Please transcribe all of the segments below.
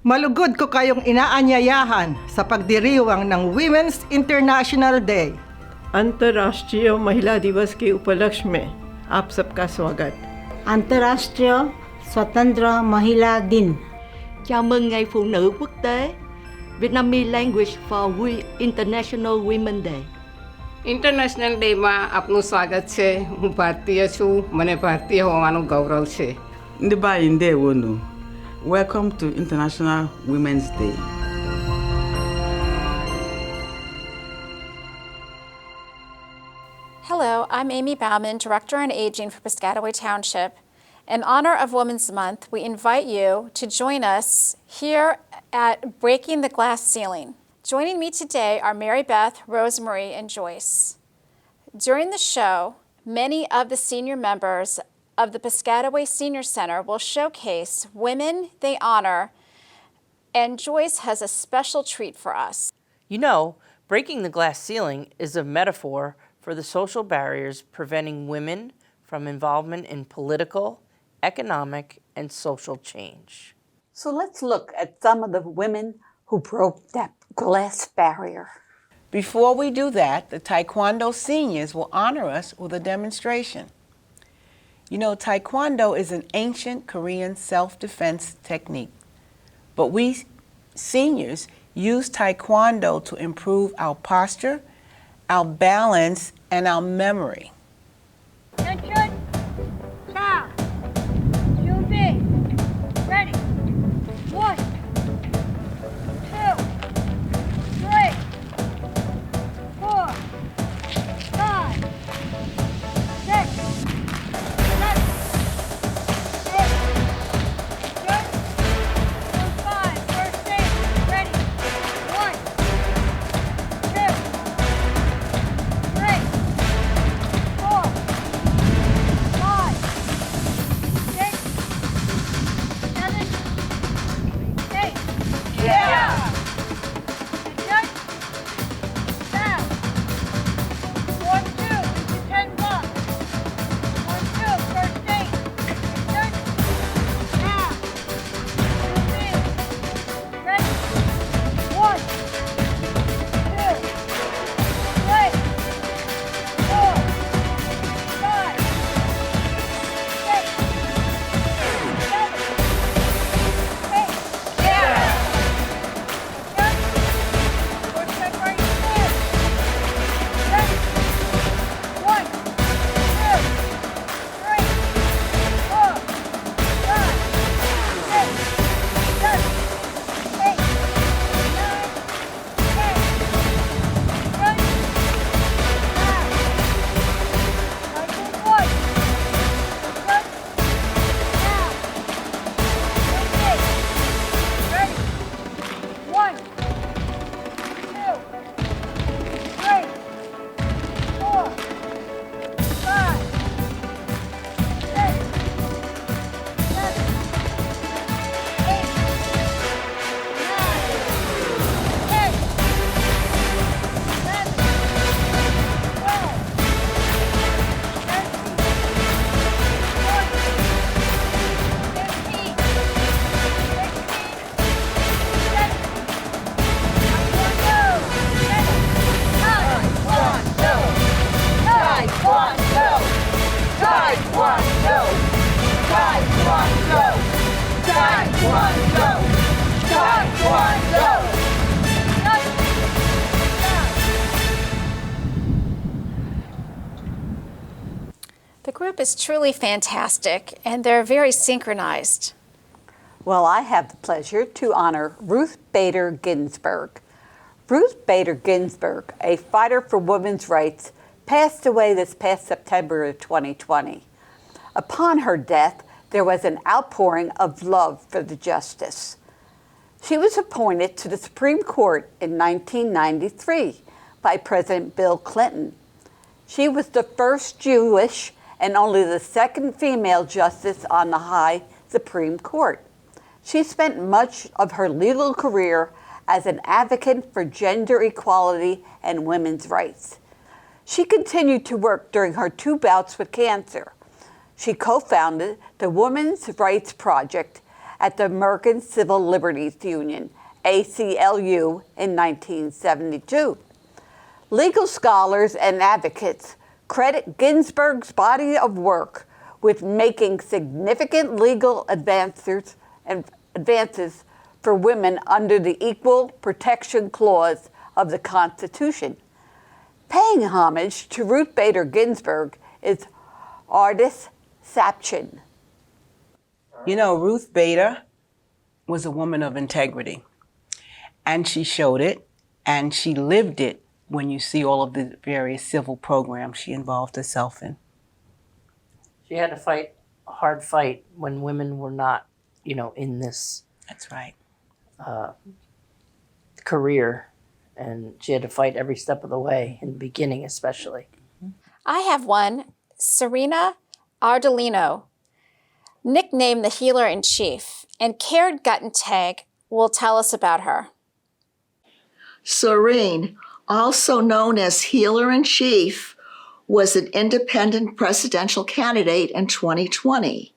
Malugod ko kayong inaanyayahan sa pagdiriwang ng Women's International Day. अंतर्राष्ट्रीय महिला दिवस के उपलक्ष्य में आप सबका स्वागत। अंतर्राष्ट्रीय स्वतंत्र महिला दिन। Chào mừng Ngày Phụ nữ Quốc tế, Vietnamese Language for International Women Day. International ડેમાં આપનું સ્વાગત છે. હું ભારતીય છું, મને ભારતીય હોવાનું ગૌરવ છે. Ndibayinde Wonu. Welcome to International Women's Day. Hello, I'm Amy Bauman, Director on Aging for Piscataway Township. In honor of Women's Month, we invite you to join us here at Breaking the Glass Ceiling. Joining me today are Mary Beth, Rosemary, and Joyce. During the show, many of the senior members of the Piscataway Senior Center will showcase women they honor, and Joyce has a special treat for us. You know, breaking the glass ceiling is a metaphor for the social barriers preventing women from involvement in political, economic, and social change. So let's look at some of the women who broke that glass barrier. Before we do that, the Taekwondo seniors will honor us with a demonstration. You know, Taekwondo is an ancient Korean self-defense technique, but we seniors use Taekwondo to improve our posture, our balance, and our memory. Attention, count, 준비, ready, 1, 2, 3, 4, 5, 6, 7, 8, good, 5, first stage, ready, 1, 2, 3, 4, 5, 6, 7, 8. Yeah! Good. Down. 1, 2, 10 bucks. 1, 2, first stage. Good. Now. 2 feet. Ready. 1, 2, 3, 4, 5, 6, 7, 8. Yeah! Good. First step right there. Ready. 1, 2, 3, 4, 5, 6, 7, 8, 9, 10. Good. Now. Nice and good. Good. Now. Ready. 1, 2, 3, 4, 5, 6, 7, 8, 9, 10, 11, 12, 13, 14, 15, 16, 17. The group is truly fantastic, and they're very synchronized. Well, I have the pleasure to honor Ruth Bader Ginsburg. Ruth Bader Ginsburg, a fighter for women's rights, passed away this past September of 2020. Upon her death, there was an outpouring of love for the justice. She was appointed to the Supreme Court in 1993 by President Bill Clinton. She was the first Jewish and only the second female justice on the high Supreme Court. She spent much of her legal career as an advocate for gender equality and women's rights. She continued to work during her 2 bouts with cancer. She co-founded the Women's Rights Project at the American Civil Liberties Union, ACLU, in 1972. Legal scholars and advocates credit Ginsburg's body of work with making significant legal advances for women under the Equal Protection Clause of the Constitution. Paying homage to Ruth Bader Ginsburg is Ardis Sapchin. You know, Ruth Bader was a woman of integrity, and she showed it, and she lived it when you see all of the various civil programs she involved herself in. She had to fight a hard fight when women were not, in this That's right. career. And she had to fight every step of the way, in the beginning especially. I have one, Serena Ardellino, nicknamed the Healer-in-Chief, and Karen Guttentag will tell us about her. Serene, also known as Healer-in-Chief, was an independent presidential candidate in 2020.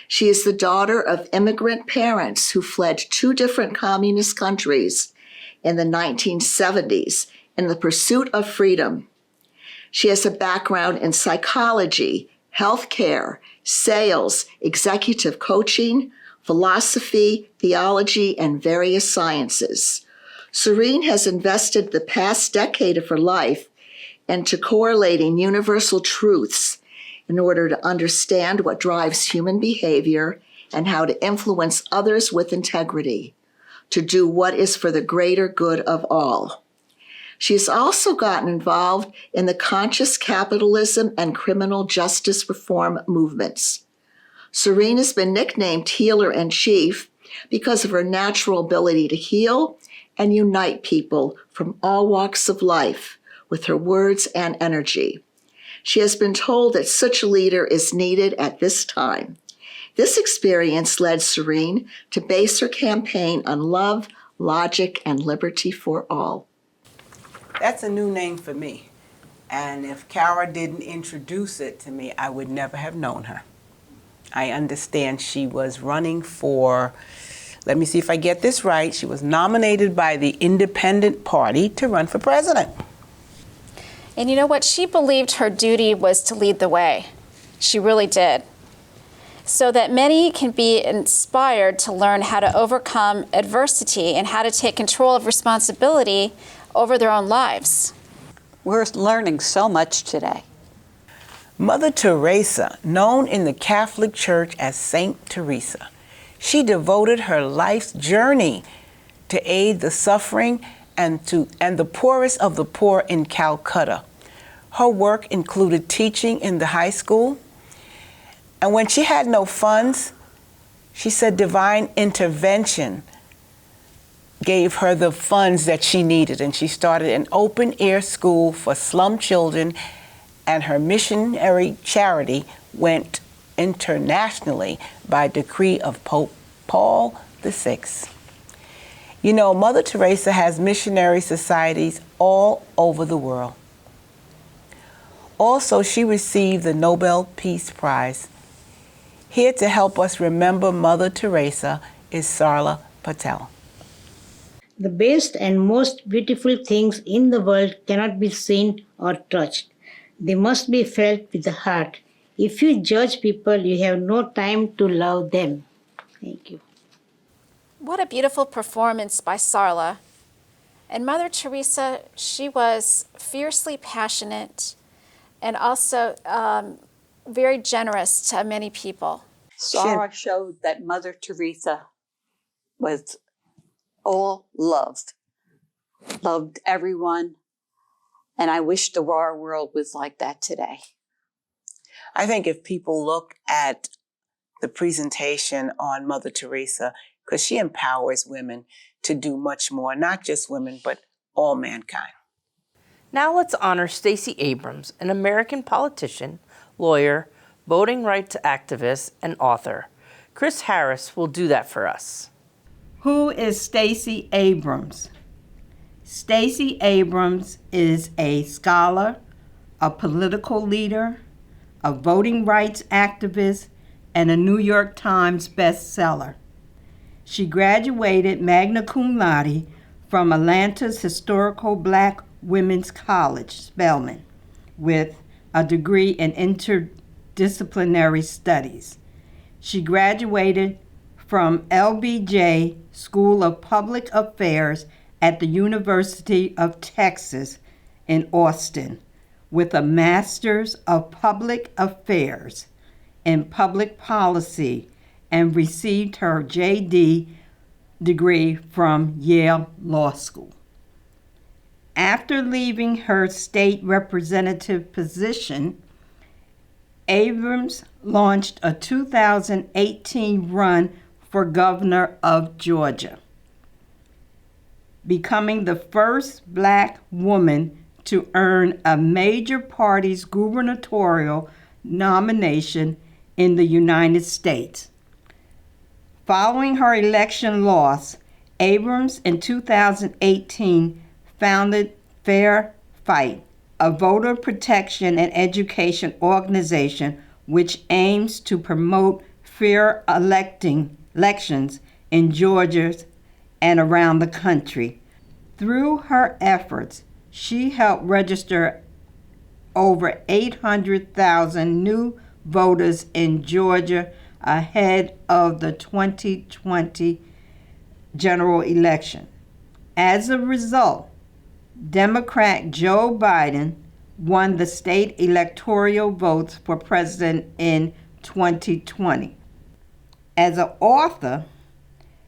She is the daughter of immigrant parents who fled 2 different communist countries in the 1970s in the pursuit of freedom. She has a background in psychology, healthcare, sales, executive coaching, philosophy, theology, and various sciences. Serene has invested the past decade of her life into correlating universal truths in order to understand what drives human behavior and how to influence others with integrity, to do what is for the greater good of all. She has also gotten involved in the conscious capitalism and criminal justice reform movements. Serene has been nicknamed Healer-in-Chief because of her natural ability to heal and unite people from all walks of life with her words and energy. She has been told that such a leader is needed at this time. This experience led Serene to base her campaign on love, logic, and liberty for all. That's a new name for me. And if Kara didn't introduce it to me, I would never have known her. I understand she was running for, let me see if I get this right, she was nominated by the Independent Party to run for president. And you know what? She believed her duty was to lead the way. She really did. So that many can be inspired to learn how to overcome adversity and how to take control of responsibility over their own lives. We're learning so much today. Mother Teresa, known in the Catholic Church as Saint Teresa, she devoted her life's journey to aid the suffering and the poorest of the poor in Calcutta. Her work included teaching in the high school, and when she had no funds, she said divine intervention gave her the funds that she needed, and she started an open-air school for slum children, and her missionary charity went internationally by decree of Pope Paul VI. You know, Mother Teresa has missionary societies all over the world. Also, she received the Nobel Peace Prize. Here to help us remember Mother Teresa is Sarla Patel. The best and most beautiful things in the world cannot be seen or touched. They must be felt with the heart. If you judge people, you have no time to love them. Thank you. What a beautiful performance by Sarla. And Mother Teresa, she was fiercely passionate and also very generous to many people. Sarah showed that Mother Teresa was all loved everyone, and I wish the our world was like that today. I think if people look at the presentation on Mother Teresa, because she empowers women to do much more, not just women, but all mankind. Now let's honor Stacey Abrams, an American politician, lawyer, voting rights activist, and author. Chris Harris will do that for us. Who is Stacey Abrams? Stacey Abrams is a scholar, a political leader, a voting rights activist, and a New York Times bestseller. She graduated magna cum laude from Atlanta's Historical Black Women's College, Spelman, with a degree in interdisciplinary studies. She graduated from LBJ School of Public Affairs at the University of Texas in Austin with a Master's of Public Affairs in Public Policy and received her JD degree from Yale Law School. After leaving her state representative position, Abrams launched a 2018 run for governor of Georgia, becoming the first Black woman to earn a major party's gubernatorial nomination in the United States. Following her election loss, Abrams in 2018 founded Fair Fight, a voter protection and education organization which aims to promote fair elections in Georgia and around the country. Through her efforts, she helped register over 800,000 new voters in Georgia ahead of the 2020 general election. As a result, Democrat Joe Biden won the state electoral votes for president in 2020. As an author,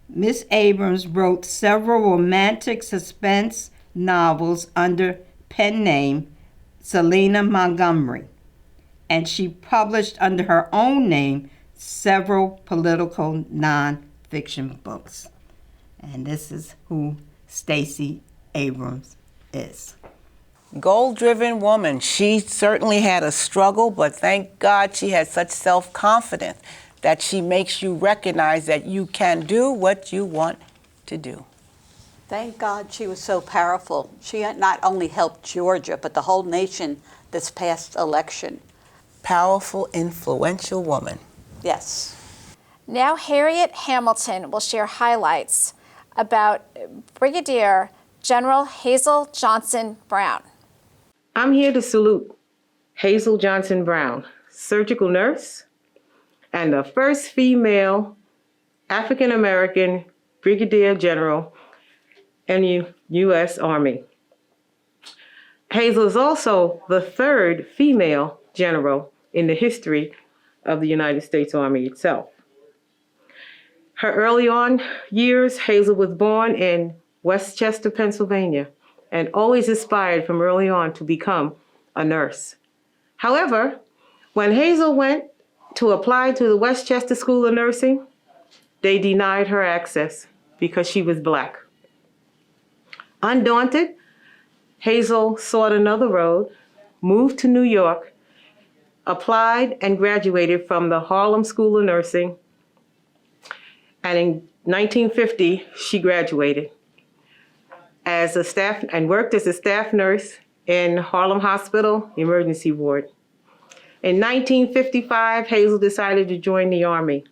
Ms. Abrams wrote several romantic suspense novels under pen name Selena Montgomery, and she published under her own name several political nonfiction books. And this is who Stacey Abrams is. Goal-driven woman. She certainly had a struggle, but thank God she had such self-confidence that she makes you recognize that you can do what you want to do. Thank God she was so powerful. She not only helped Georgia, but the whole nation this past election. Powerful, influential woman. Yes. Now Harriet Hamilton will share highlights about Brigadier General Hazel Johnson Brown. I'm here to salute Hazel Johnson Brown, surgical nurse, and the first female African-American Brigadier General in the U.S. Army. Hazel is also the third female general in the history of the United States Army itself. Her early on years, Hazel was born in Westchester, Pennsylvania, and always aspired from early on to become a nurse. However, when Hazel went to apply to the Westchester School of Nursing, they denied her access because she was Black. Undaunted, Hazel sought another road, moved to New York, applied and graduated from the Harlem School of Nursing, and in 1950, she graduated as a staff and worked as a staff nurse in Harlem Hospital Emergency Ward. In 1955, Hazel decided to join the Army.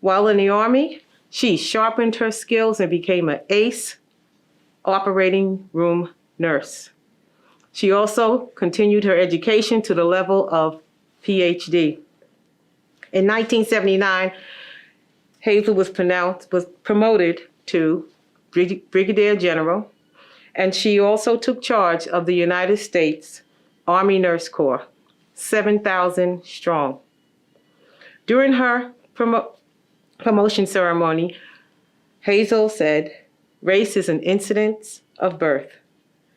While in the Army, she sharpened her skills and became an ace operating room nurse. She also continued her education to the level of PhD. In 1979, Hazel was promoted to Brigadier General, and she also took charge of the United States Army Nurse Corps, 7,000 strong. During her promotion ceremony, Hazel said, "Race is an incident of birth,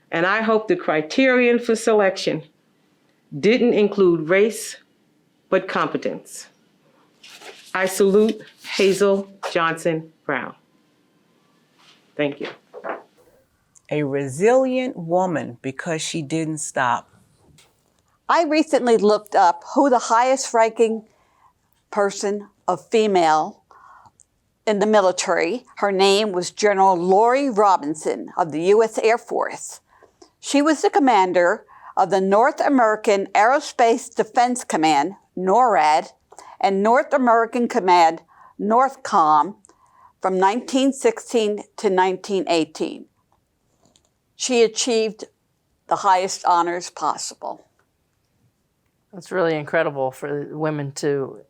and I hope the criterion for selection didn't include race, but competence." I salute Hazel Johnson Brown. Thank you. A resilient woman because she didn't stop. I recently looked up who the highest ranking person of female in the military. Her name was General Lori Robinson of the U.S. Air Force. She was the commander of the North American Aerospace Defense Command, NORAD, and North American Command, NORTHCOM, from 1916 to 1918. She achieved the highest honors possible. It's really incredible for women to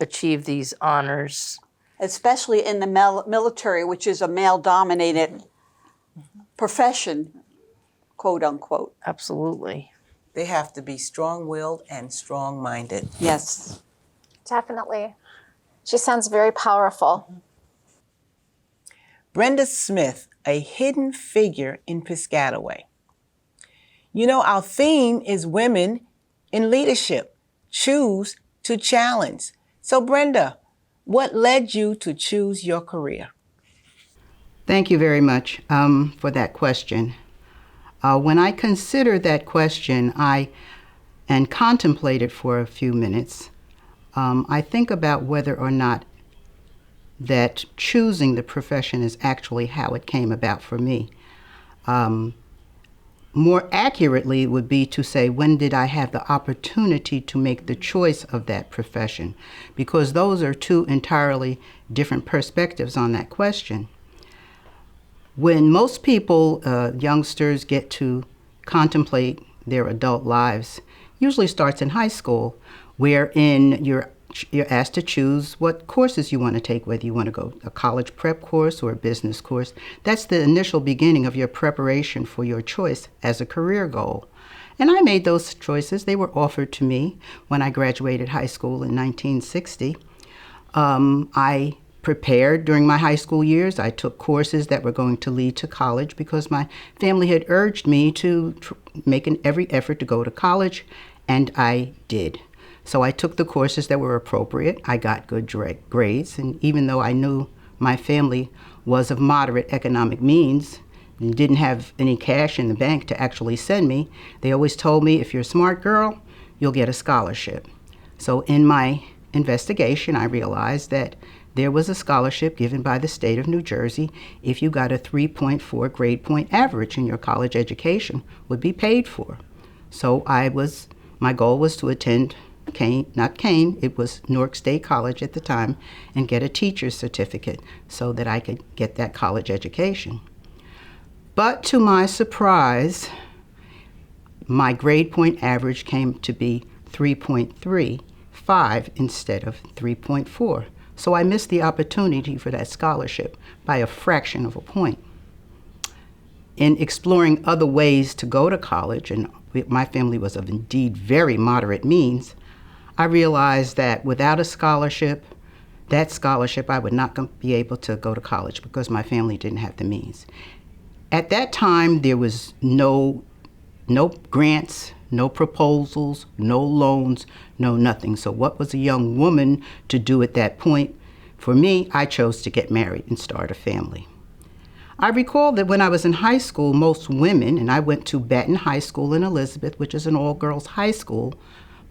achieve these honors. Especially in the military, which is a male-dominated profession, quote unquote. Absolutely. They have to be strong-willed and strong-minded. Yes. Definitely. She sounds very powerful. Brenda Smith, a hidden figure in Piscataway. You know, our theme is women in leadership. Choose to challenge. So Brenda, what led you to choose your career? Thank you very much for that question. When I considered that question, and contemplated for a few minutes, I think about whether or not that choosing the profession is actually how it came about for me. More accurately would be to say, when did I have the opportunity to make the choice of that profession? Because those are two entirely different perspectives on that question. When most people, youngsters, get to contemplate their adult lives, usually starts in high school, wherein you're asked to choose what courses you want to take, whether you want to go a college prep course or a business course. That's the initial beginning of your preparation for your choice as a career goal. And I made those choices. They were offered to me when I graduated high school in 1960. I prepared during my high school years. I took courses that were going to lead to college because my family had urged me to make every effort to go to college, and I did. So I took the courses that were appropriate. I got good grades, and even though I knew my family was of moderate economic means and didn't have any cash in the bank to actually send me, they always told me, if you're a smart girl, you'll get a scholarship. So in my investigation, I realized that there was a scholarship given by the state of New Jersey if you got a 3.4 grade point average in your college education would be paid for. So my goal was to attend it was Newark State College at the time, and get a teacher's certificate so that I could get that college education. But to my surprise, my grade point average came to be 3.35 instead of 3.4. So I missed the opportunity for that scholarship by a fraction of a point. In exploring other ways to go to college, and my family was of indeed very moderate means, I realized that without a scholarship, I would not be able to go to college because my family didn't have the means. At that time, there was no grants, no proposals, no loans, no nothing. So what was a young woman to do at that point? For me, I chose to get married and start a family. I recall that when I was in high school, most women, and I went to Baton High School in Elizabeth, which is an all-girls high school,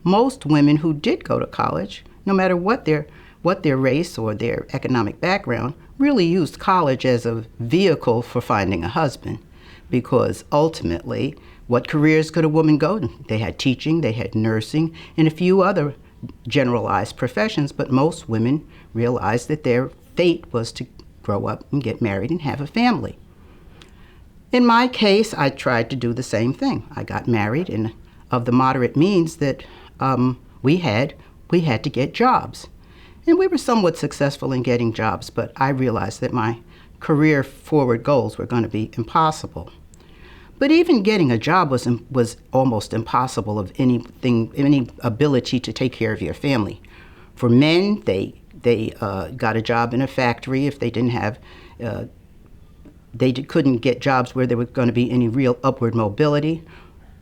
most women who did go to college, no matter what their race or their economic background, really used college as a vehicle for finding a husband. Because ultimately, what careers could a woman go to? They had teaching, they had nursing, and a few other generalized professions, but most women realized that their fate was to grow up and get married and have a family. In my case, I tried to do the same thing. I got married, and of the moderate means that we had to get jobs. And we were somewhat successful in getting jobs, but I realized that my career forward goals were going to be impossible. But even getting a job was almost impossible of any ability to take care of your family. For men, they got a job in a factory if they didn't have, couldn't get jobs where there was going to be any real upward mobility.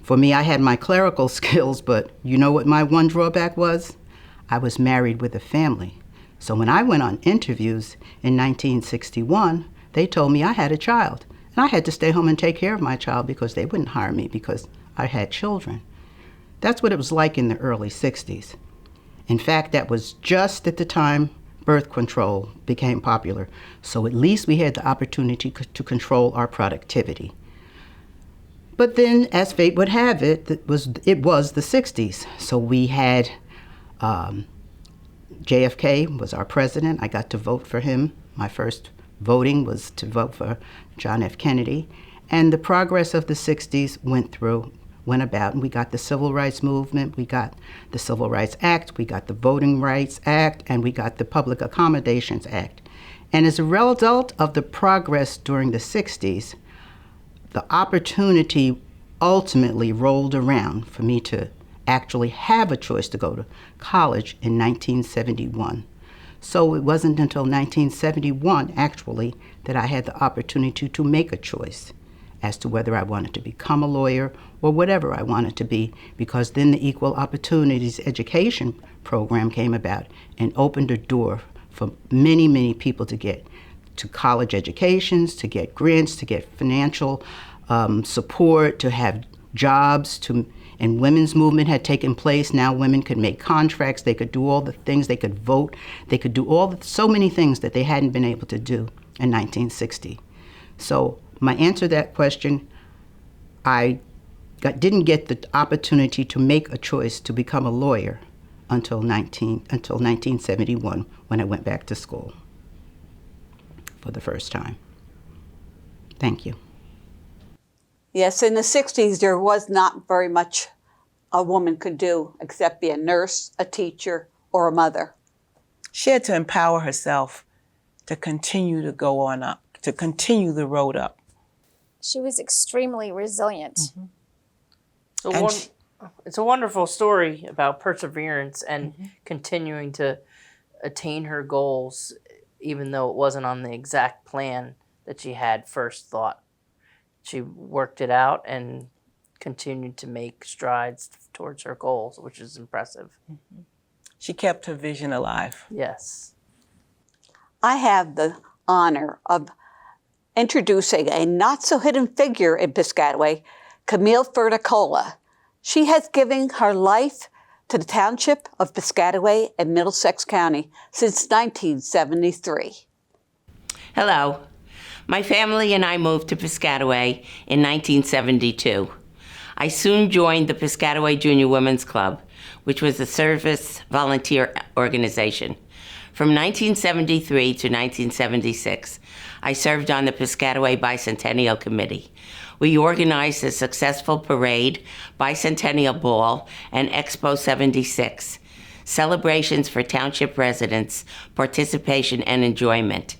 For me, I had my clerical skills, but you know what my one drawback was? I was married with a family. So when I went on interviews in 1961, they told me I had a child. And I had to stay home and take care of my child because they wouldn't hire me because I had children. That's what it was like in the early 60s. In fact, that was just at the time birth control became popular. So at least we had the opportunity to control our productivity. But then, as fate would have it, it was the 60s. So we had JFK was our president. I got to vote for him My first voting was to vote for John F. Kennedy. And the progress of the 60s went about, and we got the Civil Rights Movement, we got the Civil Rights Act, we got the Voting Rights Act, and we got the Public Accommodations Act. And as a result of the progress during the 60s, the opportunity ultimately rolled around for me to actually have a choice to go to college in 1971. So it wasn't until 1971, actually, that I had the opportunity to make a choice as to whether I wanted to become a lawyer or whatever I wanted to be, because then the Equal Opportunities Education Program came about and opened a door for many, many people to get to college educations, to get grants, to get financial support, to have jobs, and women's movement had taken place. Now women could make contracts, they could do all the things, they could vote, they could do so many things that they hadn't been able to do in 1960. So my answer to that question, I didn't get the opportunity to make a choice to become a lawyer until 1971, when I went back to school for the first time. Thank you. Yes, in the 60s, there was not very much a woman could do except be a nurse, a teacher, or a mother. She had to empower herself to continue to go on up, to continue the road up. She was extremely resilient. It's a wonderful story about perseverance and continuing to attain her goals, even though it wasn't on the exact plan that she had first thought. She worked it out and continued to make strides towards her goals, which is impressive. She kept her vision alive. Yes. I have the honor of introducing a not-so-hidden figure in Piscataway, Camille Furticola. She has given her life to the township of Piscataway and Middlesex County since 1973. Hello. My family and I moved to Piscataway in 1972. I soon joined the Piscataway Junior Women's Club, which was a service volunteer organization. From 1973 to 1976, I served on the Piscataway Bicentennial Committee. We organized a successful parade, Bicentennial Ball, and Expo 76, celebrations for township residents, participation and enjoyment.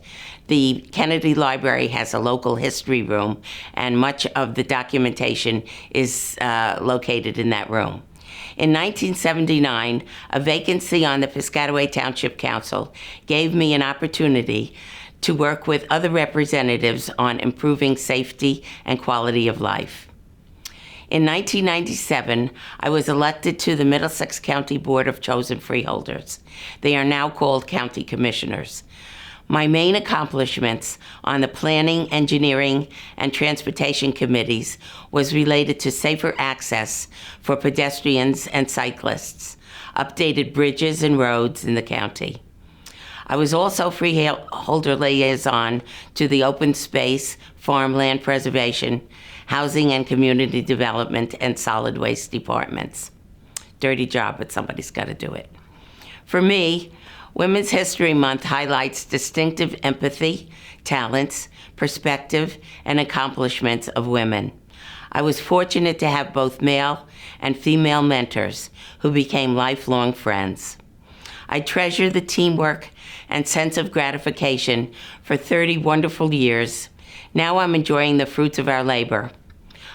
The Kennedy Library has a local history room, and much of the documentation is located in that room. In 1979, a vacancy on the Piscataway Township Council gave me an opportunity to work with other representatives on improving safety and quality of life. In 1997, I was elected to the Middlesex County Board of Chosen Freeholders. They are now called County Commissioners. My main accomplishments on the Planning, Engineering, and Transportation Committees was related to safer access for pedestrians and cyclists, updated bridges and roads in the county. I was also freeholder liaison to the Open Space, Farmland Preservation, Housing and Community Development, and Solid Waste Departments. Dirty job, but somebody's got to do it. For me, Women's History Month highlights distinctive empathy, talents, perspective, and accomplishments of women. I was fortunate to have both male and female mentors who became lifelong friends. I treasure the teamwork and sense of gratification for 30 wonderful years. Now I'm enjoying the fruits of our labor.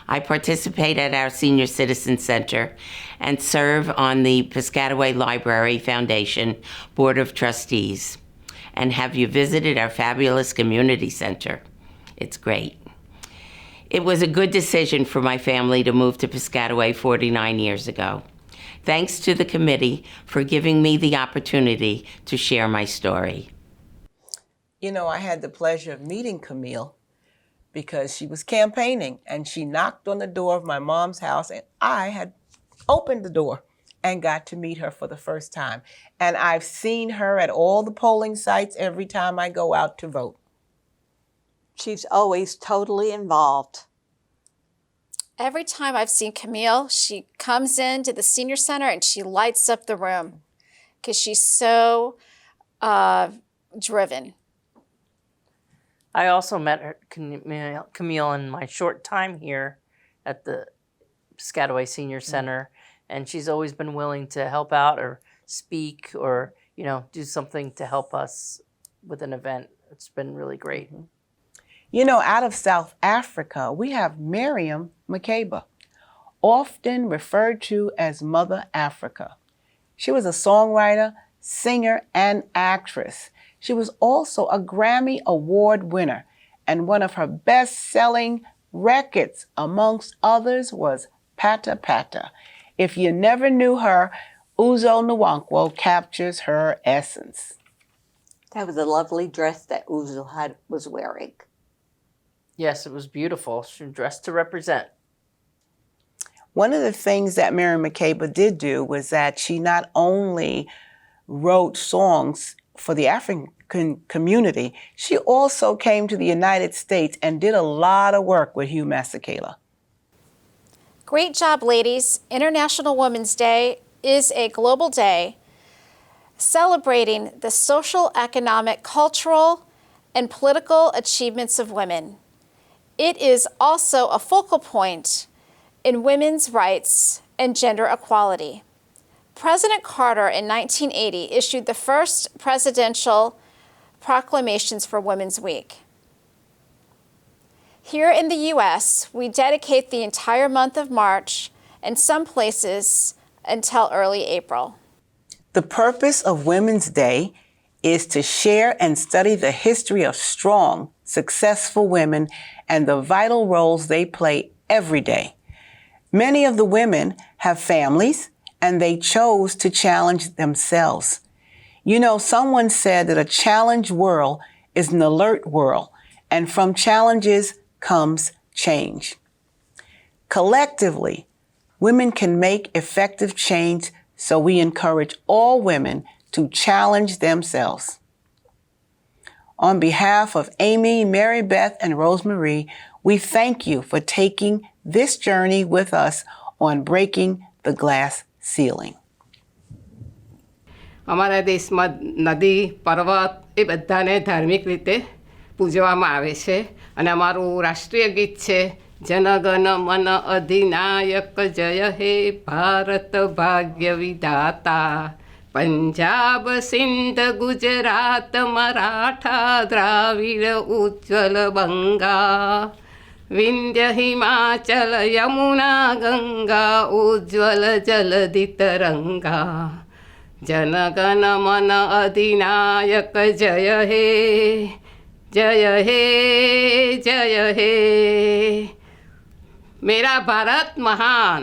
I participate at our Senior Citizen Center and serve on the Piscataway Library Foundation Board of Trustees. And have you visited our fabulous community center? It's great. It was a good decision for my family to move to Piscataway 49 years ago. Thanks to the committee for giving me the opportunity to share my story. You know, I had the pleasure of meeting Camille because she was campaigning and she knocked on the door of my mom's house and I had opened the door and got to meet her for the first time. And I've seen her at all the polling sites every time I go out to vote. She's always totally involved. Every time I've seen Camille, she comes into the senior center and she lights up the room because she's so driven. I also met her, Camille in my short time here at the Piscataway Senior Center, and she's always been willing to help out or speak or, do something to help us with an event. It's been really great. Out of South Africa, we have Miriam Mccabe, often referred to as Mother Africa. She was a songwriter, singer, and actress. She was also a Grammy Award winner, and one of her best-selling records, amongst others, was Pata Pata. If you never knew her, Uzo Nwankwo captures her essence. That was a lovely dress that Uzo was wearing. Yes, it was beautiful. She was dressed to represent. One of the things that Miriam Mccabe did do was that she not only wrote songs for the African community, she also came to the United States and did a lot of work with Hugh Masekela. Great job, ladies. International Women's Day is a global day celebrating the social, economic, cultural, and political achievements of women. It is also a focal point in women's rights and gender equality. President Carter in 1980 issued the first presidential proclamations for Women's Week. Here in the U.S., we dedicate the entire month of March, and some places until early April. The purpose of Women's Day is to share and study the history of strong, successful women and the vital roles they play every day. Many of the women have families, and they chose to challenge themselves. Someone said that a challenged world is an alert world, and from challenges comes change. Collectively, women can make effective change, so we encourage all women to challenge themselves. On behalf of Amy, Mary Beth, and Rosemarie, we thank you for taking this journey with us on Breaking the Glass Ceiling. અમારા દેશમાં નદી પર્વત એ બધાને ધાર્મિક રીતે પૂજવામાં આવે છે અને અમારું રાષ્ટ્રીય ગીત છે જનગણ મન અધિનાયક જય હે ભારત ભાગ્ય વિધાતા પંજાબ સિંધ ગુજરાત મરાઠા દ્રાવિડ ઉજ્જવલ બંગા વિંધ્ય હિમાચલ યમુના ગંગા ઉજ્જવલ જલધિ તરંગા जनगण मन अधिनायक जय हे जय हे जय हे मेरा भारत महान।